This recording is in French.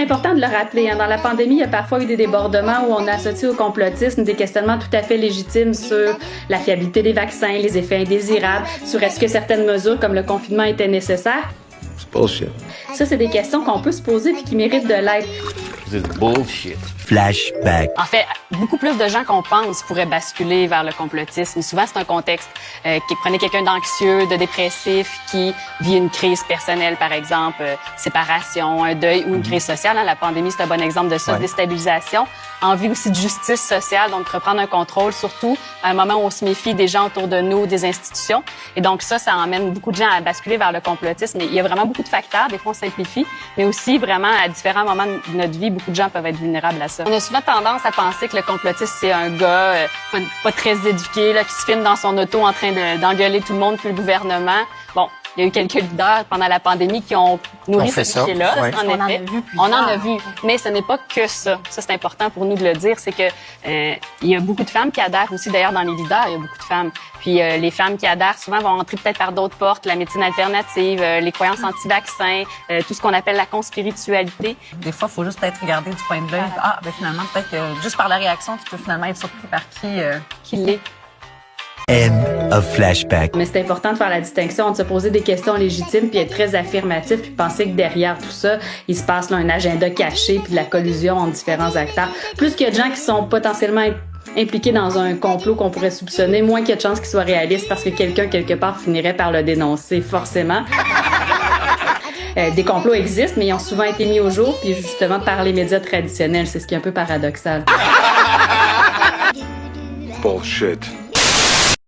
important de le rappeler. Dans la pandémie, il y a parfois eu des débordements où on associe au complotisme des questionnements tout à fait légitimes sur la fiabilité des vaccins, les effets indésirables, sur est-ce que certaines mesures comme le confinement étaient nécessaires. C'est bullshit. Ça, c'est des questions qu'on peut se poser puis qui méritent de l'être. C'est bullshit. Flashback. En fait, beaucoup plus de gens qu'on pense pourraient basculer vers le complotisme. Souvent, c'est un contexte qui prenait quelqu'un d'anxieux, de dépressif, qui vit une crise personnelle, par exemple, séparation, un deuil ou une crise sociale. La pandémie, c'est un bon exemple de ça, déstabilisation. Envie aussi de justice sociale, donc reprendre un contrôle, surtout à un moment où on se méfie des gens autour de nous, des institutions. Et donc ça emmène beaucoup de gens à basculer vers le complotisme. Et il y a vraiment beaucoup de facteurs, des fois on simplifie, mais aussi vraiment à différents moments de notre vie, beaucoup de gens peuvent être vulnérables à ça. On a souvent tendance à penser que le complotiste, c'est un gars pas très éduqué, là, qui se filme dans son auto en train d'engueuler tout le monde puis le gouvernement. Bon, il y a eu quelques leaders pendant la pandémie qui ont nourri cette idée-là. En effet, on en a vu. Mais ce n'est pas que ça. Ça, c'est important pour nous de le dire. C'est que il y a beaucoup de femmes qui adhèrent aussi. D'ailleurs, dans les leaders, il y a beaucoup de femmes. Puis les femmes qui adhèrent souvent vont entrer peut-être par d'autres portes, la médecine alternative, les croyances anti-vaccins, tout ce qu'on appelle la conspiritualité. Des fois, il faut juste peut-être regarder du point de l'œil. Ah, ben finalement, peut-être que juste par la réaction, tu peux finalement être surpris par qui l'est. End of flashback. Mais c'est important de faire la distinction entre se poser des questions légitimes puis être très affirmatif puis penser que derrière tout ça, il se passe là un agenda caché puis de la collusion entre différents acteurs. Plus qu'il y a de gens qui sont potentiellement impliqués dans un complot qu'on pourrait soupçonner, moins qu'il y a de chances qu'ils soient réalistes parce que quelqu'un, quelque part, finirait par le dénoncer, forcément. Des complots existent, mais ils ont souvent été mis au jour, puis justement par les médias traditionnels. C'est ce qui est un peu paradoxal. Bullshit.